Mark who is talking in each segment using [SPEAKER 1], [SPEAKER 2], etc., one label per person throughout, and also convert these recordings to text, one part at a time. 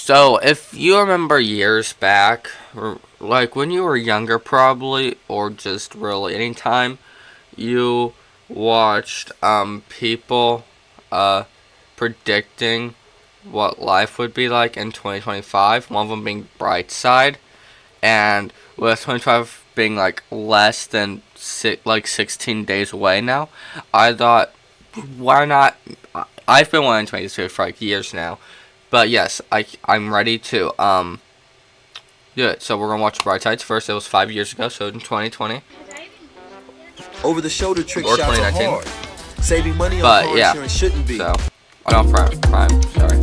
[SPEAKER 1] So, if you remember years back, like when you were younger, probably, or just really anytime, you watched people uh predicting what life would be like in 2025. One of them being Brightside, and with 2025 being like less than 16 days away now, I thought, why not? I've been wanting 2025 for like years now, but yes, I'm ready to do it. So we're gonna watch Brightside first. It was 5 years ago, so in 2020
[SPEAKER 2] Over-the-shoulder trick
[SPEAKER 1] or
[SPEAKER 2] shots are
[SPEAKER 1] 2019.
[SPEAKER 2] hard. Saving money on
[SPEAKER 1] But
[SPEAKER 2] car
[SPEAKER 1] yeah,
[SPEAKER 2] insurance shouldn't be.
[SPEAKER 1] so I don't Prime. Sorry,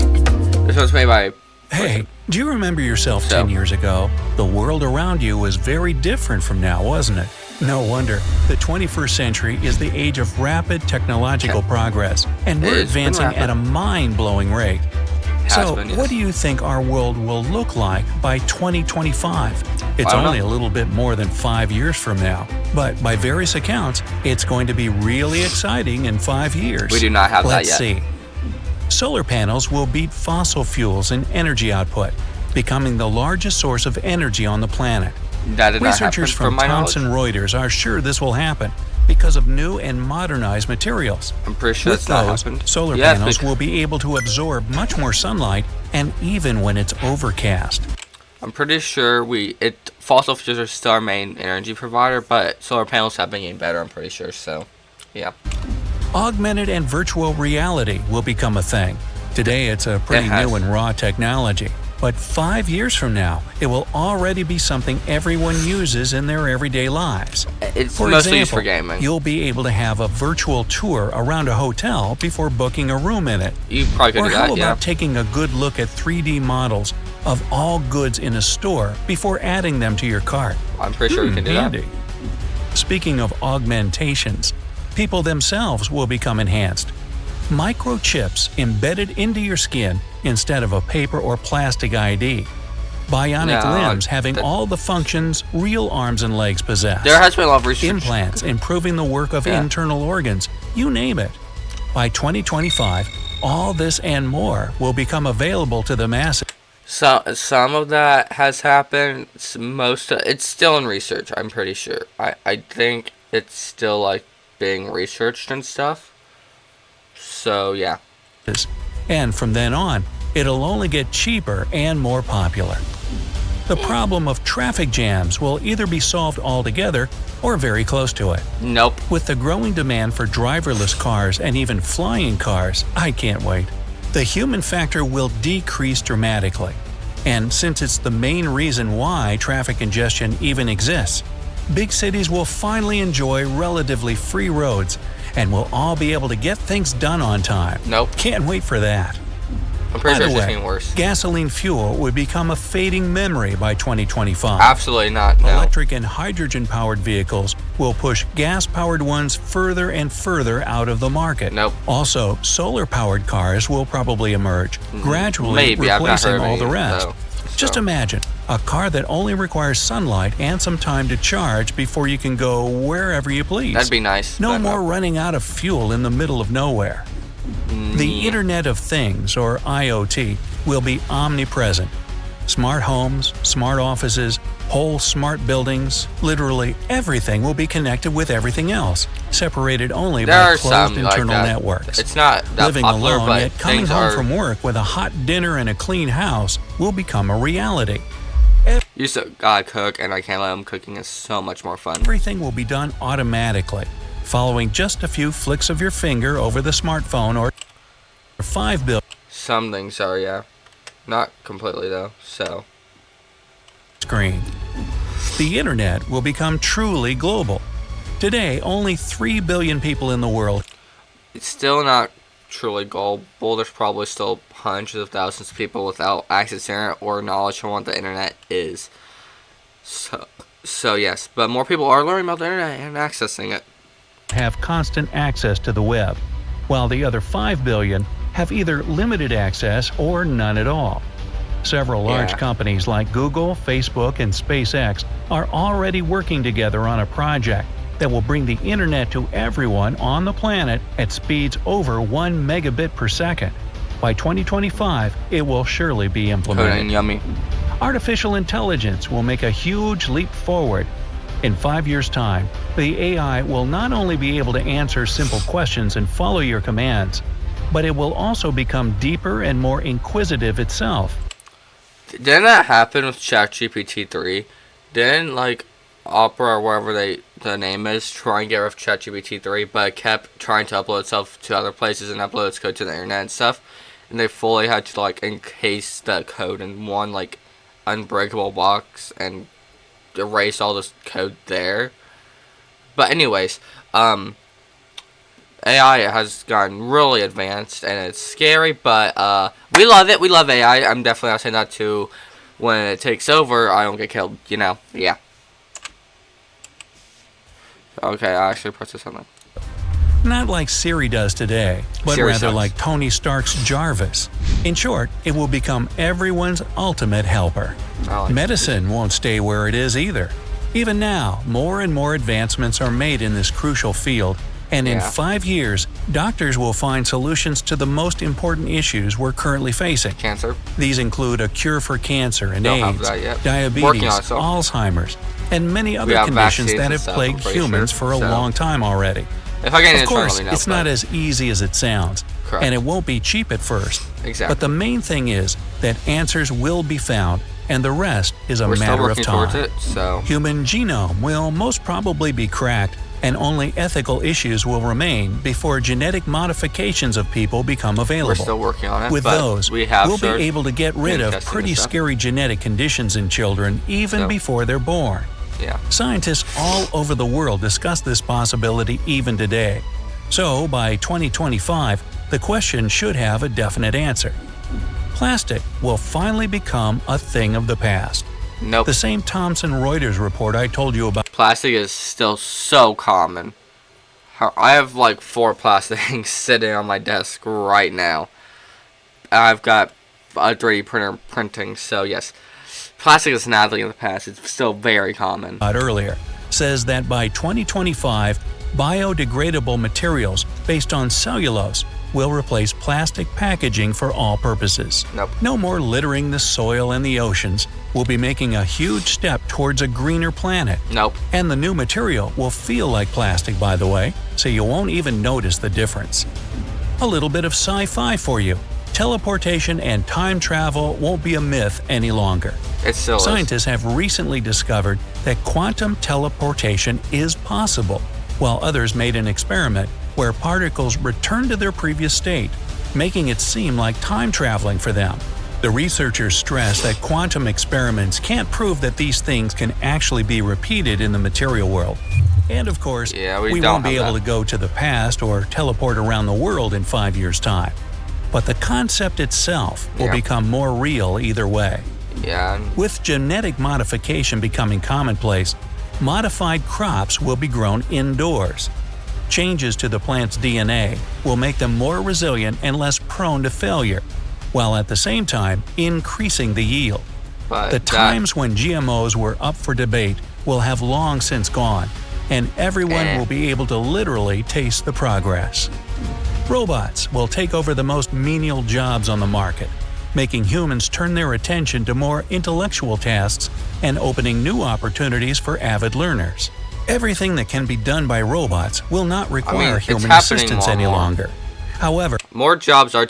[SPEAKER 1] this was made by.
[SPEAKER 3] Hey, do you remember yourself
[SPEAKER 1] So-
[SPEAKER 3] 10 years ago? The world around you was very different from now, wasn't it? No wonder. The 21st century is the age of rapid technological progress, and we're
[SPEAKER 1] It's been
[SPEAKER 3] advancing
[SPEAKER 1] rapid.
[SPEAKER 3] at a mind-blowing rate. So,
[SPEAKER 1] been, yes.
[SPEAKER 3] what do you think our world will look like by 2025? It's
[SPEAKER 1] I don't
[SPEAKER 3] only
[SPEAKER 1] know.
[SPEAKER 3] a little bit more than 5 years from now, but by various accounts, it's going to be really exciting in 5 years.
[SPEAKER 1] We do not have that
[SPEAKER 3] Let's
[SPEAKER 1] yet.
[SPEAKER 3] see. Solar panels will beat fossil fuels in energy output, becoming the largest source of energy on the planet.
[SPEAKER 1] That did not happen
[SPEAKER 3] Researchers from
[SPEAKER 1] my
[SPEAKER 3] Thomson
[SPEAKER 1] knowledge.
[SPEAKER 3] Reuters are sure this will happen because of new and modernized materials.
[SPEAKER 1] I'm pretty sure
[SPEAKER 3] With
[SPEAKER 1] it's not
[SPEAKER 3] those,
[SPEAKER 1] happened.
[SPEAKER 3] solar
[SPEAKER 1] Yes,
[SPEAKER 3] panels
[SPEAKER 1] because-
[SPEAKER 3] will be able to absorb much more sunlight, and even when it's overcast.
[SPEAKER 1] I'm pretty sure fossil fuels are still our main energy provider, but solar panels have been getting better. I'm pretty sure. So, yeah.
[SPEAKER 3] Augmented and virtual reality will become a thing. Today it's a pretty
[SPEAKER 1] It has.
[SPEAKER 3] new and raw technology, but 5 years from now, it will already be something everyone uses in their everyday lives.
[SPEAKER 1] It's
[SPEAKER 3] For
[SPEAKER 1] mostly
[SPEAKER 3] example,
[SPEAKER 1] used for gaming.
[SPEAKER 3] you'll be able to have a virtual tour around a hotel before booking a room in it.
[SPEAKER 1] You probably could
[SPEAKER 3] Or
[SPEAKER 1] do
[SPEAKER 3] how
[SPEAKER 1] that. Yeah.
[SPEAKER 3] about taking a good look at 3D models of all goods in a store before adding them to your cart?
[SPEAKER 1] I'm pretty sure we can do that.
[SPEAKER 3] Handy. Speaking of augmentations, people themselves will become enhanced. Microchips embedded into your skin instead of a paper or plastic ID. Bionic
[SPEAKER 1] No,
[SPEAKER 3] limbs having
[SPEAKER 1] that-
[SPEAKER 3] all the functions real arms and legs possess.
[SPEAKER 1] There has been a lot of research.
[SPEAKER 3] Implants improving the work of
[SPEAKER 1] Yeah.
[SPEAKER 3] internal organs, you name it. By 2025, all this and more will become available to the masses.
[SPEAKER 1] Some of that has happened. It's still in research. I'm pretty sure. I think it's still like being researched and stuff. So yeah.
[SPEAKER 3] And from then on, it'll only get cheaper and more popular. The problem of traffic jams will either be solved altogether or very close to it.
[SPEAKER 1] Nope.
[SPEAKER 3] With the growing demand for driverless cars and even flying cars, I can't wait. The human factor will decrease dramatically. And since it's the main reason why traffic congestion even exists, big cities will finally enjoy relatively free roads and we'll all be able to get things done on time.
[SPEAKER 1] Nope.
[SPEAKER 3] Can't wait for that.
[SPEAKER 1] I'm pretty
[SPEAKER 3] By
[SPEAKER 1] sure
[SPEAKER 3] the
[SPEAKER 1] it's just
[SPEAKER 3] way,
[SPEAKER 1] getting worse.
[SPEAKER 3] gasoline fuel would become a fading memory by 2025.
[SPEAKER 1] Absolutely not. No.
[SPEAKER 3] Electric and hydrogen-powered vehicles will push gas-powered ones further and further out of the market.
[SPEAKER 1] Nope.
[SPEAKER 3] Also, solar-powered cars will probably emerge, gradually
[SPEAKER 1] Maybe. I've not
[SPEAKER 3] replacing
[SPEAKER 1] heard of
[SPEAKER 3] all
[SPEAKER 1] any,
[SPEAKER 3] the rest.
[SPEAKER 1] though.
[SPEAKER 3] Just
[SPEAKER 1] So,
[SPEAKER 3] imagine a car that only requires sunlight and some time to charge before you can go wherever you please.
[SPEAKER 1] that'd be nice.
[SPEAKER 3] No
[SPEAKER 1] but
[SPEAKER 3] more running out of fuel in the middle of nowhere. The Internet of Things, or IoT, will be omnipresent. Smart homes, smart offices, whole smart buildings, literally everything will be connected with everything else, separated only
[SPEAKER 1] There
[SPEAKER 3] by
[SPEAKER 1] are
[SPEAKER 3] closed
[SPEAKER 1] some like
[SPEAKER 3] internal
[SPEAKER 1] that.
[SPEAKER 3] networks.
[SPEAKER 1] It's not that
[SPEAKER 3] Living
[SPEAKER 1] popular,
[SPEAKER 3] alone,
[SPEAKER 1] but
[SPEAKER 3] yet coming
[SPEAKER 1] things
[SPEAKER 3] home
[SPEAKER 1] are.
[SPEAKER 3] from work with a hot dinner and a clean house will become a reality.
[SPEAKER 1] Used to gotta cook, and I can't let them. Cooking is so much more fun.
[SPEAKER 3] Everything will be done automatically, following just a few flicks of your finger over the smartphone or 5 billion
[SPEAKER 1] Some things are, yeah. Not completely though. So
[SPEAKER 3] screen. The internet will become truly global. Today, only 3 billion people in the world
[SPEAKER 1] it's still not truly global. There's probably still hundreds of thousands of people without access to internet or knowledge on what the internet is. So yes, but more people are learning about the internet and accessing it.
[SPEAKER 3] have constant access to the web, while the other 5 billion have either limited access or none at all. Several large
[SPEAKER 1] Yeah.
[SPEAKER 3] companies like Google, Facebook, and SpaceX are already working together on a project that will bring the internet to everyone on the planet at speeds over 1 megabit per second. By 2025, it will surely be implemented.
[SPEAKER 1] Coding yummy.
[SPEAKER 3] Artificial intelligence will make a huge leap forward. In 5 years' time, the AI will not only be able to answer simple questions and follow your commands, but it will also become deeper and more inquisitive itself.
[SPEAKER 1] Didn't that happen with ChatGPT 3? Didn't like Opera or whatever the name is try and get rid of ChatGPT 3, but it kept trying to upload itself to other places and upload its code to the internet and stuff, and they fully had to like encase the code in one like unbreakable box and erase all this code there. But anyways, AI has gotten really advanced and it's scary, but we love it. We love AI. I'm definitely not saying that to when it takes over, I don't get killed, you know? Yeah. Okay, I actually pressed something.
[SPEAKER 3] Not like Siri does today, but
[SPEAKER 1] Siri
[SPEAKER 3] rather
[SPEAKER 1] sucks.
[SPEAKER 3] like Tony Stark's Jarvis. In short, it will become everyone's ultimate helper.
[SPEAKER 1] I like
[SPEAKER 3] Medicine won't stay where it is either. Even now, more and more advancements are made in this crucial field, and in
[SPEAKER 1] Yeah.
[SPEAKER 3] 5 years, doctors will find solutions to the most important issues we're currently facing.
[SPEAKER 1] Cancer.
[SPEAKER 3] These include a cure for cancer and
[SPEAKER 1] Don't have
[SPEAKER 3] AIDS,
[SPEAKER 1] that yet. Working
[SPEAKER 3] diabetes,
[SPEAKER 1] on it, so.
[SPEAKER 3] Alzheimer's, and many other
[SPEAKER 1] have
[SPEAKER 3] conditions
[SPEAKER 1] vaccines
[SPEAKER 3] that
[SPEAKER 1] and
[SPEAKER 3] have
[SPEAKER 1] stuff,
[SPEAKER 3] plagued
[SPEAKER 1] I'm pretty
[SPEAKER 3] humans
[SPEAKER 1] sure,
[SPEAKER 3] for a
[SPEAKER 1] so.
[SPEAKER 3] long time already.
[SPEAKER 1] If I get
[SPEAKER 3] Of
[SPEAKER 1] it
[SPEAKER 3] course,
[SPEAKER 1] internally, no,
[SPEAKER 3] it's not
[SPEAKER 1] but-
[SPEAKER 3] as easy as it sounds,
[SPEAKER 1] Correct.
[SPEAKER 3] and it won't be cheap at first.
[SPEAKER 1] Exactly.
[SPEAKER 3] But the main thing is that answers will be found, and the rest is a
[SPEAKER 1] We're still
[SPEAKER 3] matter of
[SPEAKER 1] working towards
[SPEAKER 3] time.
[SPEAKER 1] it, so
[SPEAKER 3] Human genome will most probably be cracked, and only ethical issues will remain before genetic modifications of people become available.
[SPEAKER 1] we're still working on it.
[SPEAKER 3] With
[SPEAKER 1] but
[SPEAKER 3] those,
[SPEAKER 1] we have
[SPEAKER 3] we'll be
[SPEAKER 1] started
[SPEAKER 3] able to get rid
[SPEAKER 1] doing
[SPEAKER 3] of
[SPEAKER 1] testing
[SPEAKER 3] pretty
[SPEAKER 1] and stuff.
[SPEAKER 3] scary genetic conditions in children even
[SPEAKER 1] So.
[SPEAKER 3] before they're born.
[SPEAKER 1] Yeah.
[SPEAKER 3] Scientists all over the world discuss this possibility even today. So, by 2025, the question should have a definite answer. Plastic will finally become a thing of the past.
[SPEAKER 1] Nope.
[SPEAKER 3] The same Thomson Reuters report I told you about
[SPEAKER 1] Plastic is still so common. I have like 4 plastic things sitting on my desk right now. I've got a 3D printer printing, so yes. Plastic is not a thing of the past. It's still very common.
[SPEAKER 3] earlier says that by 2025, biodegradable materials based on cellulose will replace plastic packaging for all purposes.
[SPEAKER 1] Nope.
[SPEAKER 3] No more littering the soil and the oceans. We'll be making a huge step towards a greener planet.
[SPEAKER 1] Nope.
[SPEAKER 3] And the new material will feel like plastic, by the way, so you won't even notice the difference. A little bit of sci-fi for you. Teleportation and time travel won't be a myth any longer.
[SPEAKER 1] It still is.
[SPEAKER 3] Scientists have recently discovered that quantum teleportation is possible, while others made an experiment where particles return to their previous state, making it seem like time traveling for them. The researchers stress that quantum experiments can't prove that these things can actually be repeated in the material world. And of course,
[SPEAKER 1] Yeah, we
[SPEAKER 3] won't
[SPEAKER 1] don't
[SPEAKER 3] be
[SPEAKER 1] have
[SPEAKER 3] able
[SPEAKER 1] that.
[SPEAKER 3] to go to the past or teleport around the world in 5 years' time. But the concept itself will
[SPEAKER 1] Yeah.
[SPEAKER 3] become more real either way.
[SPEAKER 1] Yeah.
[SPEAKER 3] With genetic modification becoming commonplace, modified crops will be grown indoors. Changes to the plant's DNA will make them more resilient and less prone to failure, while at the same time increasing the yield.
[SPEAKER 1] But
[SPEAKER 3] The
[SPEAKER 1] that-
[SPEAKER 3] times when GMOs were up for debate will have long since gone, and everyone will be able to literally taste the progress. Robots will take over the most menial jobs on the market, making humans turn their attention to more intellectual tasks and opening new opportunities for avid learners. Everything that can be done by robots will not require
[SPEAKER 1] it's
[SPEAKER 3] human
[SPEAKER 1] happening
[SPEAKER 3] assistance
[SPEAKER 1] more and
[SPEAKER 3] any
[SPEAKER 1] more.
[SPEAKER 3] longer. However,
[SPEAKER 1] more jobs are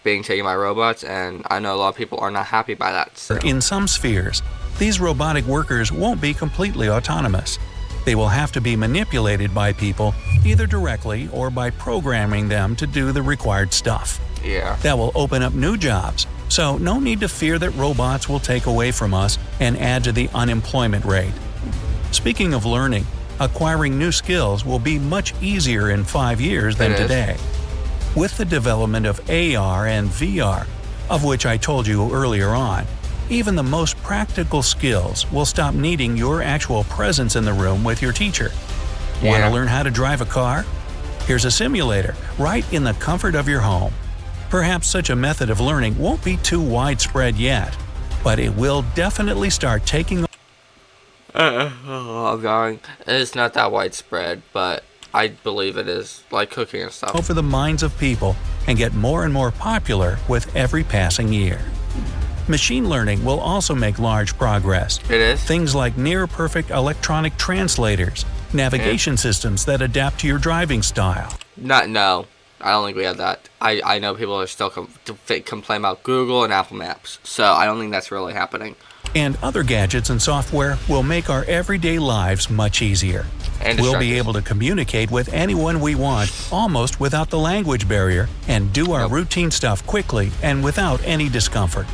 [SPEAKER 1] being taken by robots, and I know a lot of people are not happy by that. So.
[SPEAKER 3] in some spheres, these robotic workers won't be completely autonomous. They will have to be manipulated by people, either directly or by programming them to do the required stuff.
[SPEAKER 1] Yeah.
[SPEAKER 3] That will open up new jobs, so no need to fear that robots will take away from us and add to the unemployment rate. Speaking of learning, acquiring new skills will be much easier in 5 years than
[SPEAKER 1] It is.
[SPEAKER 3] today. With the development of AR and VR, of which I told you earlier on, even the most practical skills will stop needing your actual presence in the room with your teacher. Want
[SPEAKER 1] Yeah.
[SPEAKER 3] to learn how to drive a car? Here's a simulator, right in the comfort of your home. Perhaps such a method of learning won't be too widespread yet, but it will definitely start taking
[SPEAKER 1] Oh, God. It's not that widespread, but I believe it is, like cooking and stuff.
[SPEAKER 3] over the minds of people and get more and more popular with every passing year. Machine learning will also make large progress.
[SPEAKER 1] It is.
[SPEAKER 3] Things like near-perfect electronic translators, navigation systems that adapt to your driving style.
[SPEAKER 1] No. I don't think we have that. I know people are still complain about Google and Apple Maps. So I don't think that's really happening.
[SPEAKER 3] And other gadgets and software will make our everyday lives much easier.
[SPEAKER 1] And
[SPEAKER 3] We'll be
[SPEAKER 1] distractors.
[SPEAKER 3] able to communicate with anyone we want almost without the language barrier and do our
[SPEAKER 1] Nope.
[SPEAKER 3] routine stuff quickly and without any discomfort.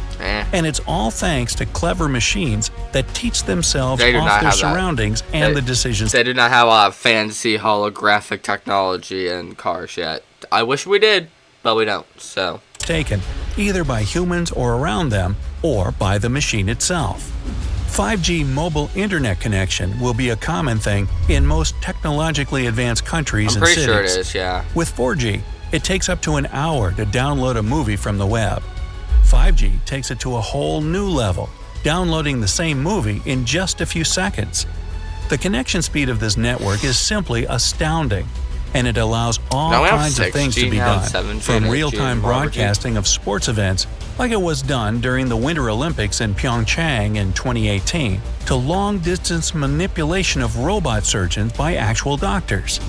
[SPEAKER 3] And it's all thanks to clever machines that teach themselves
[SPEAKER 1] They do
[SPEAKER 3] off
[SPEAKER 1] not
[SPEAKER 3] their
[SPEAKER 1] have that.
[SPEAKER 3] surroundings and the decisions
[SPEAKER 1] They do not have a lot of fancy holographic technology in cars yet. I wish we did, but we don't. So
[SPEAKER 3] taken, either by humans or around them, or by the machine itself. 5G mobile internet connection will be a common thing in most technologically advanced countries
[SPEAKER 1] I'm
[SPEAKER 3] and
[SPEAKER 1] pretty
[SPEAKER 3] cities.
[SPEAKER 1] sure it is. Yeah.
[SPEAKER 3] With 4G, it takes up to an hour to download a movie from the web. 5G takes it to a whole new level, downloading the same movie in just a few seconds. The connection speed of this network is simply astounding, and it allows all
[SPEAKER 1] Now we have
[SPEAKER 3] kinds of things to
[SPEAKER 1] 6G
[SPEAKER 3] be
[SPEAKER 1] now,
[SPEAKER 3] done,
[SPEAKER 1] 7G,
[SPEAKER 3] from
[SPEAKER 1] 8G,
[SPEAKER 3] real-time
[SPEAKER 1] and 4G.
[SPEAKER 3] broadcasting of sports events like it was done during the Winter Olympics in Pyeongchang in 2018, to long-distance manipulation of robot surgeons by actual doctors.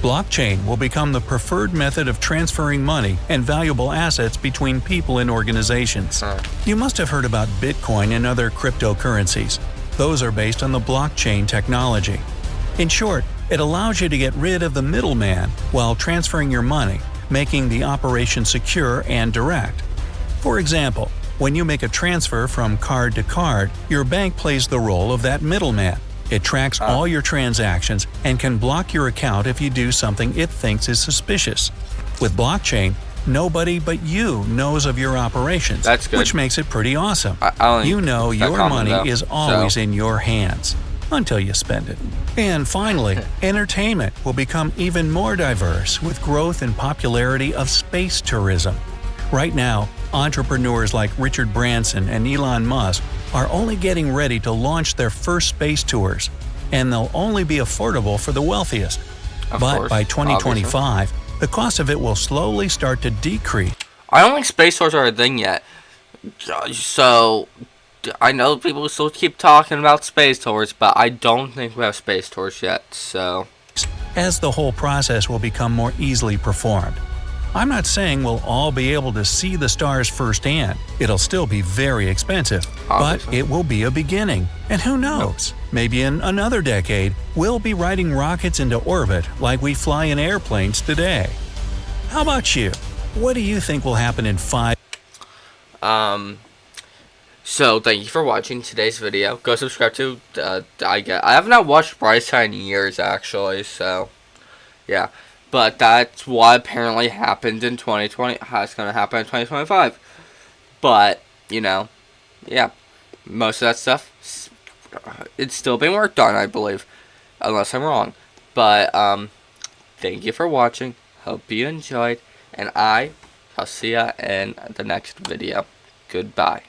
[SPEAKER 3] Blockchain will become the preferred method of transferring money and valuable assets between people and organizations. You must have heard about Bitcoin and other cryptocurrencies. Those are based on the blockchain technology. In short, it allows you to get rid of the middleman while transferring your money, making the operation secure and direct. For example, when you make a transfer from card to card, your bank plays the role of that middleman. It tracks all your transactions and can block your account if you do something it thinks is suspicious. With blockchain, nobody but you knows of your operations,
[SPEAKER 1] That's good.
[SPEAKER 3] which makes it pretty awesome.
[SPEAKER 1] I don't
[SPEAKER 3] You
[SPEAKER 1] think
[SPEAKER 3] know
[SPEAKER 1] it's that
[SPEAKER 3] your
[SPEAKER 1] common,
[SPEAKER 3] money
[SPEAKER 1] though,
[SPEAKER 3] is always
[SPEAKER 1] so.
[SPEAKER 3] in your hands until you spend it. And finally, entertainment will become even more diverse with growth and popularity of space tourism. Right now, entrepreneurs like Richard Branson and Elon Musk are only getting ready to launch their first space tours, and they'll only be affordable for the wealthiest.
[SPEAKER 1] Of
[SPEAKER 3] But
[SPEAKER 1] course,
[SPEAKER 3] by 2025, the cost of it will slowly start to decrease.
[SPEAKER 1] I don't think space tours are a thing yet. So I know people still keep talking about space tours, but I don't think we have space tours yet. So
[SPEAKER 3] As the whole process will become more easily performed. I'm not saying we'll all be able to see the stars firsthand. It'll still be very expensive, but
[SPEAKER 1] Obviously.
[SPEAKER 3] it will be a beginning. And who knows? Maybe in another decade, we'll be riding rockets into orbit like we fly in airplanes today. How about you? What do you think will happen in 5?
[SPEAKER 1] So thank you for watching today's video. Go subscribe to I have not watched Bryce in years actually. So yeah. But that's what apparently happened in 2020. How it's going to happen in 2025. But, you know, yeah. Most of that stuff, it's still being worked on, I believe. Unless I'm wrong. But, thank you for watching. Hope you enjoyed. And I'll see ya in the next video. Goodbye.